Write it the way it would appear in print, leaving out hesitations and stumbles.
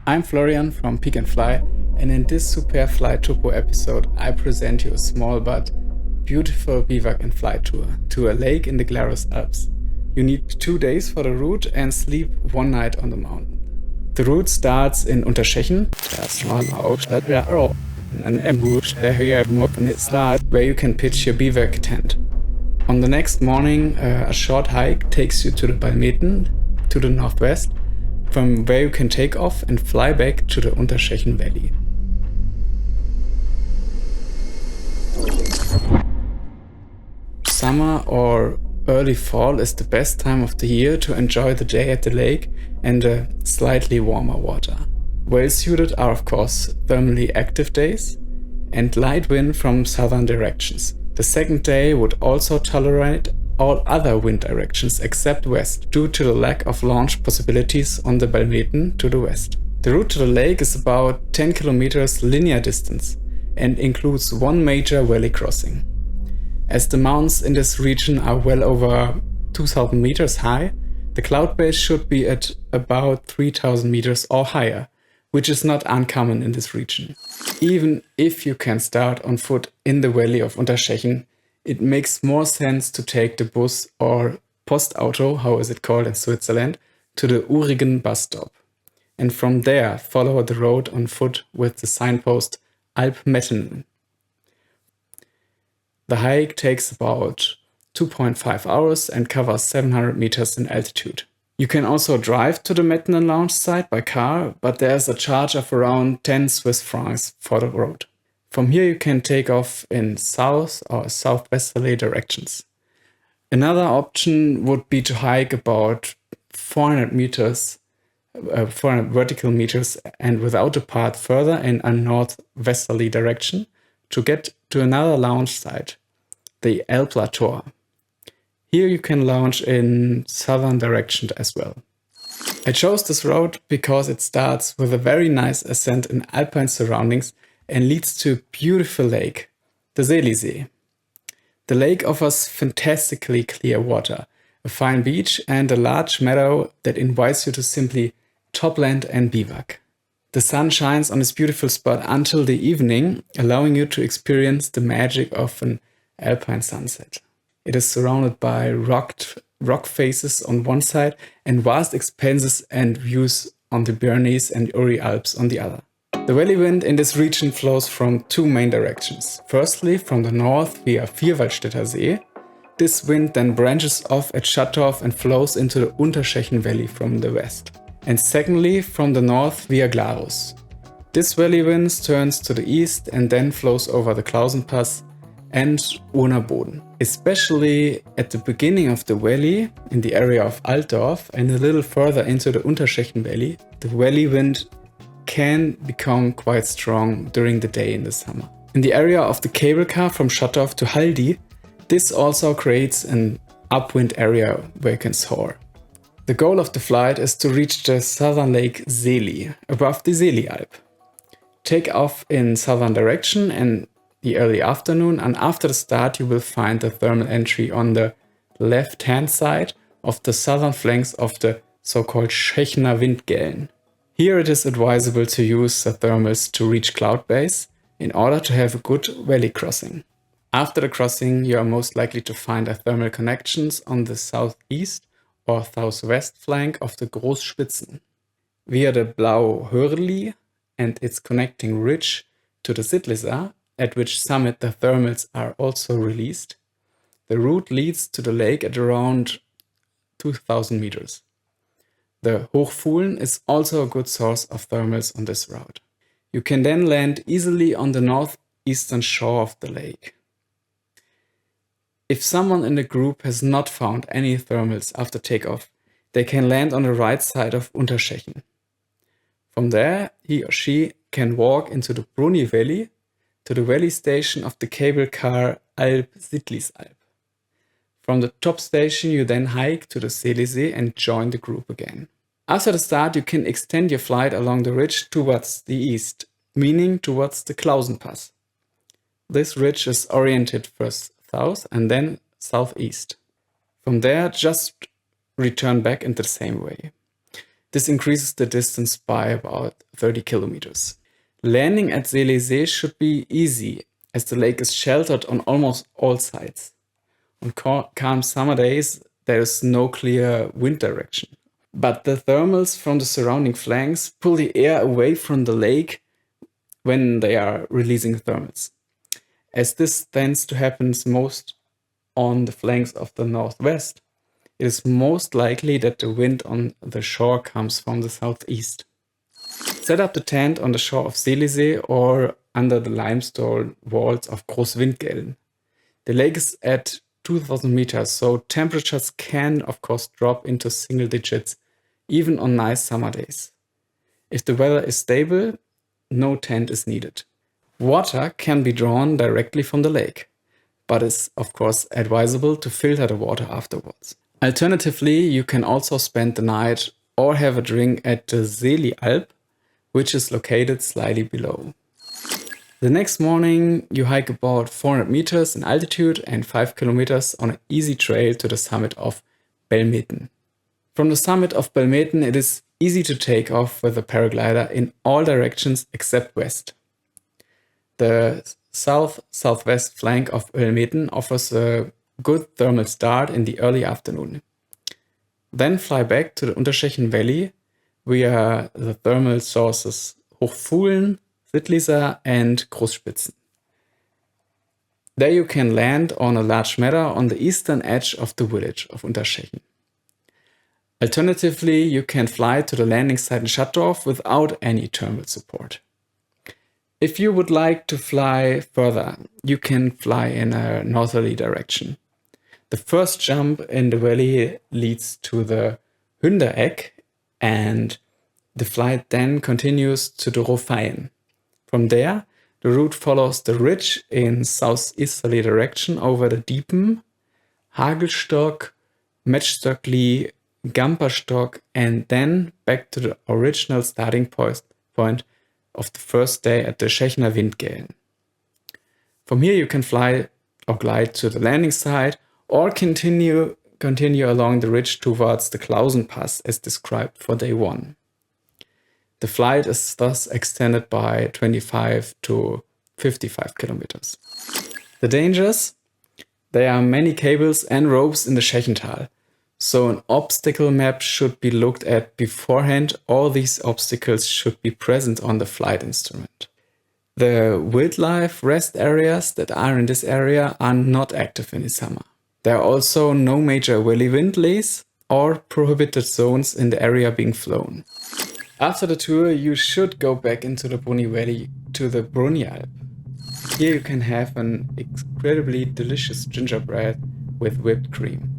I'm Florian from Peak and Fly, and in this Super Fly TOPO episode, I present you a small but beautiful bivouac and fly tour to a lake in the Glarus Alps. You need 2 days for the route and sleep 1 night on the mountain. The route starts in Unterschächen, where you can pitch your bivouac tent. On the next morning, a short hike takes you to the Balmeten, to the northwest, from where you can take off and fly back to the Unterschächen Valley. Summer or early fall is the best time of the year to enjoy the day at the lake and the slightly warmer water. Well suited are of course thermally active days and light wind from southern directions. The second day would also tolerate all other wind directions except west, due to the lack of launch possibilities on the Balmeten to the west. The route to the lake is about 10 kilometers linear distance and includes 1 major valley crossing. As the mountains in this region are well over 2,000 meters high, the cloud base should be at about 3,000 meters or higher, which is not uncommon in this region. Even if you can start on foot in the valley of Unterschächen, it makes more sense to take the bus or Postauto, how is it called in Switzerland, to the Urigen bus stop. And from there follow the road on foot with the signpost Alpes Suisse. The hike takes about 2.5 hours and covers 700 meters in altitude. You can also drive to the Mettenen launch site by car, but there's a charge of around 10 Swiss francs for the road. From here you can take off in south or southwesterly directions. Another option would be to hike about 400 vertical meters and without a path further in a northwesterly direction to get to another launch site, the Alpes Plateau. Here you can launch in southern direction as well. I chose this route because it starts with a very nice ascent in alpine surroundings and leads to a beautiful lake, the Seelisee. The lake offers fantastically clear water, a fine beach and a large meadow that invites you to simply topland and bivouac. The sun shines on this beautiful spot until the evening, allowing you to experience the magic of an alpine sunset. It is surrounded by rock faces on one side and vast expanses and views on the Bernese and Uri Alps on the other. The valley wind in this region flows from 2 main directions. Firstly, from the north via Vierwaldstätter See. This wind then branches off at Schattdorf and flows into the Unterschächen Valley from the west. And secondly, from the north via Glarus. This valley wind turns to the east and then flows over the Klausenpass and Urner Boden. Especially at the beginning of the valley, in the area of Altdorf and a little further into the Unterschächen Valley, the valley wind can become quite strong during the day in the summer. In the area of the cable car from Schattdorf to Haldi, this also creates an upwind area where you can soar. The goal of the flight is to reach the southern lake Seeli, above the Seeli Alp. Take off in southern direction in the early afternoon, and after the start you will find the thermal entry on the left hand side of the southern flanks of the so-called Schächener Windgällen. Here it is advisable to use the thermals to reach cloud base in order to have a good valley crossing. After the crossing you are most likely to find a thermal connections on the southeast or southwest flank of the Großspitzen. Via the Blau Hörli and its connecting ridge to the Sittlisar, at which summit the thermals are also released, the route leads to the lake at around 2,000 meters. The Hochfuhlen is also a good source of thermals on this route. You can then land easily on the northeastern shore of the lake. If someone in the group has not found any thermals after takeoff, they can land on the right side of Unterschächen. From there, he or she can walk into the Bruni Valley to the valley station of the cable car Alpes Suisse. From the top station you then hike to the Seelisee and join the group again. After the start you can extend your flight along the ridge towards the east, meaning towards the Klausenpass. This ridge is oriented first south and then southeast. From there just return back in the same way. This increases the distance by about 30 kilometers. Landing at Seelysee should be easy, as the lake is sheltered on almost all sides. On calm summer days, there is no clear wind direction. But the thermals from the surrounding flanks pull the air away from the lake when they are releasing thermals. As this tends to happen most on the flanks of the northwest, it is most likely that the wind on the shore comes from the southeast. Set up the tent on the shore of Seelysee or under the limestone walls of Großwindgällen. The lake is at 2000 meters, so temperatures can, of course, drop into single digits, even on nice summer days. If the weather is stable, no tent is needed. Water can be drawn directly from the lake, but it's, of course, advisable to filter the water afterwards. Alternatively, you can also spend the night or have a drink at the Seeli Alp, which is located slightly below. The next morning, you hike about 400 meters in altitude and 5 kilometers on an easy trail to the summit of Belmeten. From the summit of Belmeten, it is easy to take off with a paraglider in all directions except west. The south-southwest flank of Belmeten offers a good thermal start in the early afternoon. Then fly back to the Unterschächen Valley via the thermal sources Hochfuhlen, Sittliser and Großspitzen. There you can land on a large meadow on the eastern edge of the village of Unterschächen. Alternatively, you can fly to the landing site in Schattdorf without any thermal support. If you would like to fly further, you can fly in a northerly direction. The first jump in the valley leads to the Hundereck, and the flight then continues to the Rofeien. From there, the route follows the ridge in southeasterly direction over the Diepen, Hagelstock, Metzstöckli, Gamperstock, and then back to the original starting point of the first day at the Schächener Windgällen. From here you can fly or glide to the landing site or continue along the ridge towards the Klausen Pass as described for day 1. The flight is thus extended by 25 to 55 kilometers. The dangers? There are many cables and ropes in the Schächental, so an obstacle map should be looked at beforehand. All these obstacles should be present on the flight instrument. The wildlife rest areas that are in this area are not active in the summer. There are also no major valley windlays or prohibited zones in the area being flown. After the tour, you should go back into the Brunni Valley to the Brunni Alp. Here you can have an incredibly delicious gingerbread with whipped cream.